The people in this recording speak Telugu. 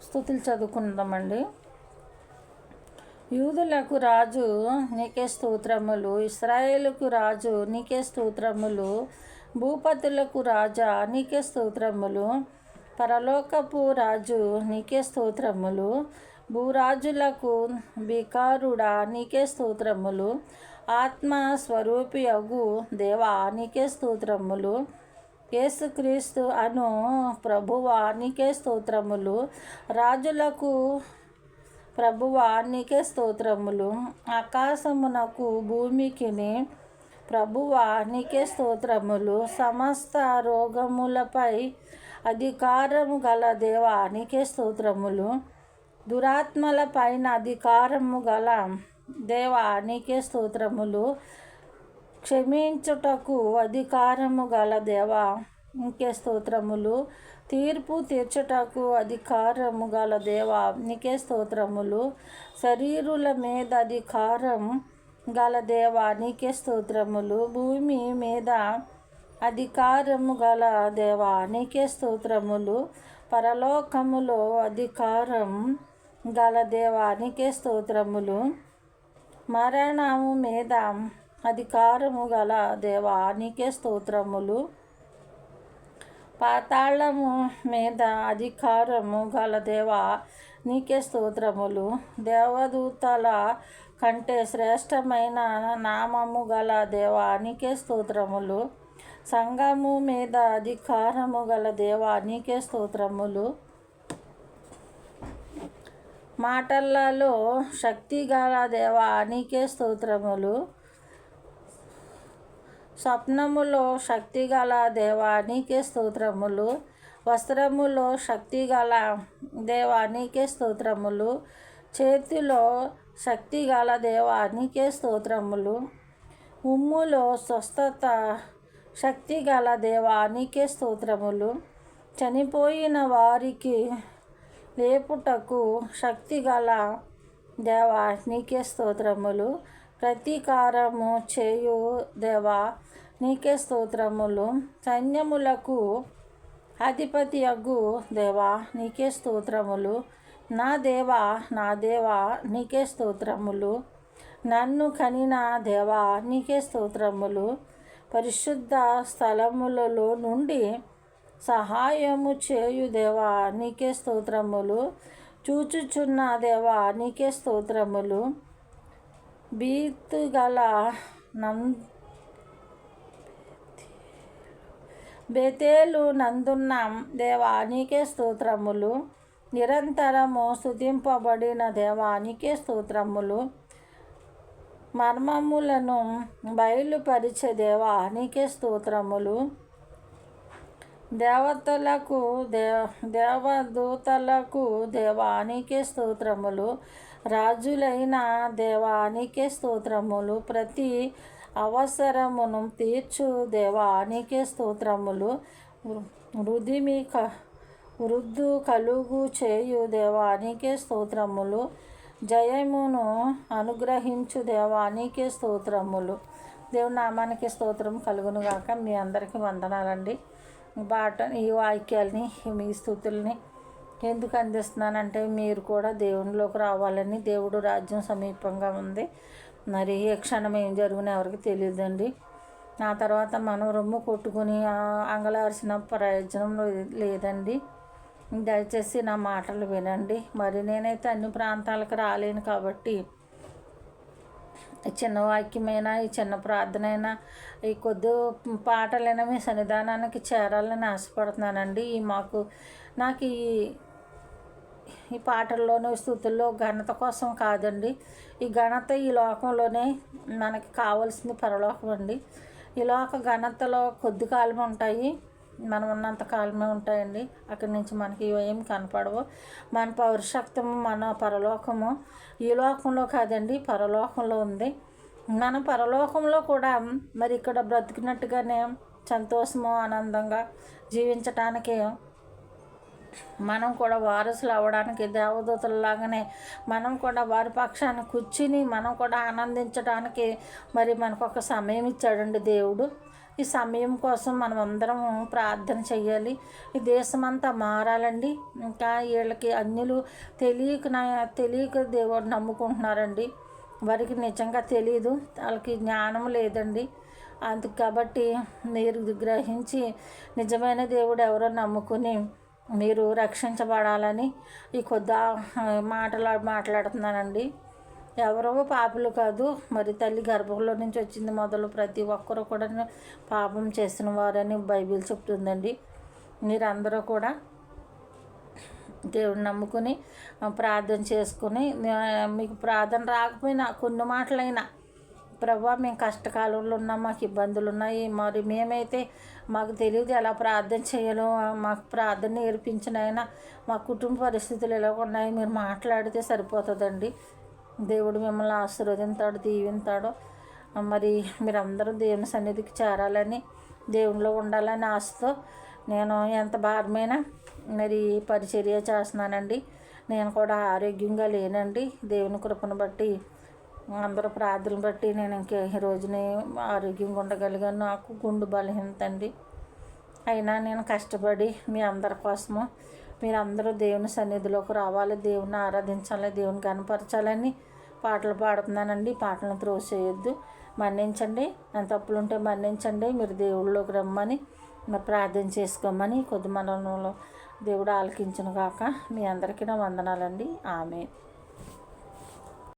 స్తుతులు చదువుకుందామండి. యూదులకు రాజు నీకే స్తోత్రములు, ఇశ్రాయేలుకు రాజు నీకే స్తోత్రములు, భూపతులకు రాజా నీకే స్తోత్రములు, పరలోకపు రాజు నీకే స్తోత్రములు, భూరాజులకు బికారుడా నీకే స్తోత్రములు, ఆత్మస్వరూపి అగు దేవా నీకే స్తోత్రములు, యేసుక్రీస్తు అను ప్రభువా నీకే స్తోత్రములు, రాజులకు ప్రభువా నీకే స్తోత్రములు, ఆకాశమునకు భూమికిని ప్రభువా నీకే స్తోత్రములు, సమస్త రోగములపై అధికారము గల దేవా నీకే స్తోత్రములు, దురాత్మల పైన అధికారము గల దేవా నీకే స్తోత్రములు, క్షమించుటకు అధికారము గల దేవా నీకే స్తోత్రములు, తీర్పు తీర్చుటకు అధికారము గల దేవా నీకే స్తోత్రములు, శరీరుల మీద అధికారం గల దేవా నీకే స్తోత్రములు, భూమి మీద అధికారము గల దేవా నీకే స్తోత్రములు, పరలోకములో అధికారం గల దేవా నీకే స్తోత్రములు, మరణము మీద అధికారము గల దేవా నీకే స్తోత్రములు, పాతాళము మీద అధికారము గల దేవా నీకే స్తోత్రములు, దేవదూతల కంటే శ్రేష్టమైన నామము గల దేవా నీకే స్తోత్రములు, సంఘము మీద అధికారము గల దేవా నీకే స్తోత్రములు, మాటలలో శక్తి గల దేవా నీకే స్తోత్రములు, స్వప్నములో శక్తి గల దేవా నీకే స్తోత్రములు, వస్త్రములో శక్తి గల దేవా నీకే స్తోత్రములు, చేతిలో శక్తి గల దేవా నీకే స్తోత్రములు, ఉమ్ములో స్వస్థత శక్తి గల దేవా నీకే స్తోత్రములు, చనిపోయిన వారికి లేపుటకు శక్తి గల దేవా నీకే స్తోత్రములు, ప్రతీకారము చేయు దేవా నీకే స్తోత్రములు, సైన్యములకు అధిపతి అగు దేవా నీకే స్తోత్రములు, నా దేవా నీకే స్తోత్రములు, నన్ను కనిన దేవా నీకే స్తోత్రములు, పరిశుద్ధ స్థలములలో నుండి సహాయము చేయు దేవా నీకే స్తోత్రములు, చూచుచున్న దేవా నీకే స్తోత్రములు, భీతుగల బేతేలు నందున్న దేవా నీకే స్తోత్రములు, నిరంతరము స్తుతింపబడిన దేవా నీకే స్తోత్రములు, మర్మములను బయలుపరిచే దేవా నీకే స్తోత్రములు, దేవదూతలకు దేవా నీకే స్తోత్రములు, రాజులైన దేవా నీకే స్తోత్రములు, ప్రతి అవసరమును తీర్చు దేవా నీకే స్తోత్రములు, వృద్ధు కలుగు చేయు దేవా నీకే స్తోత్రములు, జయమును అనుగ్రహించు దేవా నీకే స్తోత్రములు. దేవుని నామానికి స్తోత్రం కలుగును గాక. మీ అందరికీ వందనాలండి. ఈ వాక్యాలని మీ స్తుతుల్ని ఎందుకు అందిస్తున్నానంటే మీరు కూడా దేవునిలోకి రావాలని. దేవుడు రాజ్యం సమీపంగా ఉంది. మరి ఏ క్షణం ఏం జరుగునో ఎవరికి తెలియదండి. నా తర్వాత మనం రొమ్ము కొట్టుకుని అంగలార్చిన ప్రయోజనం లేదండి. దయచేసి నా మాటలు వినండి. మరి నేనైతే అన్ని ప్రాంతాలకు రాలేను కాబట్టి ఈ చిన్న వాక్యమైనా, ఈ చిన్న ప్రార్థన అయినా, ఈ కొద్ది పాటలైనా మీ సన్నిధానానికి చేరాలని ఆశపడుతున్నానండి. నాకు ఈ పాటల్లోనూ స్తుతుల్లో ఘనత కోసం కాదండి. ఈ ఘనత ఈ లోకంలోనే మనకి కావాల్సింది పరలోకం అండి. ఈ లోక ఘనతలో కొద్ది కాలమే ఉంటాయి, మనం ఉన్నంత కాలమే ఉంటాయండి. అక్కడి నుంచి మనకి ఏం కనపడవు. మన పౌరుషత్వము, మన పరలోకము ఈ లోకంలో కాదండి, పరలోకంలో ఉంది. మన పరలోకంలో కూడా మరి ఇక్కడ బ్రతికినట్టుగానే సంతోషము, ఆనందంగా జీవించటానికి మనం కూడా వారసులు అవ్వడానికి దేవదూతలలాగానే మనం కూడా వారి పక్షాన కూర్చుని మనం కూడా ఆనందించడానికి మరి మనకు ఒక సమయం ఇచ్చాడండి దేవుడు. ఈ సమయం కోసం మనం అందరం ప్రార్థన చేయాలి. ఈ దేశమంతా మారాలండి. ఇంకా వీళ్ళకి అన్యులు తెలియక దేవుడు నమ్ముకుంటున్నారండి. వారికి నిజంగా తెలియదు, వాళ్ళకి జ్ఞానం లేదండి. అందుకు కాబట్టి మీరు గ్రహించి నిజమైన దేవుడు ఎవరో నమ్ముకుని మీరు రక్షించబడాలని ఈ కొద్ది మాట్లాడుతున్నానండి. ఎవరో పాపులు కాదు, మరి తల్లి గర్భంలో నుంచి వచ్చింది మొదలు ప్రతి ఒక్కరూ కూడా పాపం చేసిన వారని బైబిల్ చెప్తుందండి. మీరందరూ కూడా దేవుడిని నమ్ముకుని ప్రార్థన చేసుకుని, మీకు ప్రార్థన రాకపోయినా కొన్ని మాటలైనా, ప్రభా మేము కష్టకాలంలో ఉన్నాం, మాకు ఇబ్బందులు ఉన్నాయి, మరి మేమైతే మాకు తెలియదు ఎలా ప్రార్థన చేయాలో, మాకు ప్రార్థన నేర్పించిన అయినా మా కుటుంబ పరిస్థితులు ఎలా ఉన్నాయి, మీరు మాట్లాడితే సరిపోతుందండి. దేవుడు మిమ్మల్ని ఆశీర్వదింతాడు, దీవింతాడు. మరి మీరందరూ దేవుని సన్నిధికి చేరాలని, దేవునిలో ఉండాలని ఆశతో నేను ఎంత భారమైనా మరి పరిచర్య చేస్తున్నానండి. నేను కూడా ఆరోగ్యంగా లేనండి. దేవుని కృపను బట్టి, అందరూ ప్రార్థనలు బట్టి నేను ఇంక ఈ రోజుని ఆరోగ్యంగా ఉండగలిగాను. నాకు గుండె బలహీనత అండి. అయినా నేను కష్టపడి మీ అందరి కోసము మీరందరూ దేవుని సన్నిధిలోకి రావాలి, దేవుని ఆరాధించాలి, దేవుని కనపరచాలని పాటలు పాడుతున్నానండి. పాటలను త్రోసేయొద్దు, మన్నించండి. నా తప్పులుంటే మన్నించండి. మీరు దేవుళ్ళలోకి రమ్మని మరి ప్రార్థన చేసుకోమని కొద్ది మనలో దేవుడు ఆలకించును గాక. మీ అందరికీ నా వందనాలండి. ఆమేన్.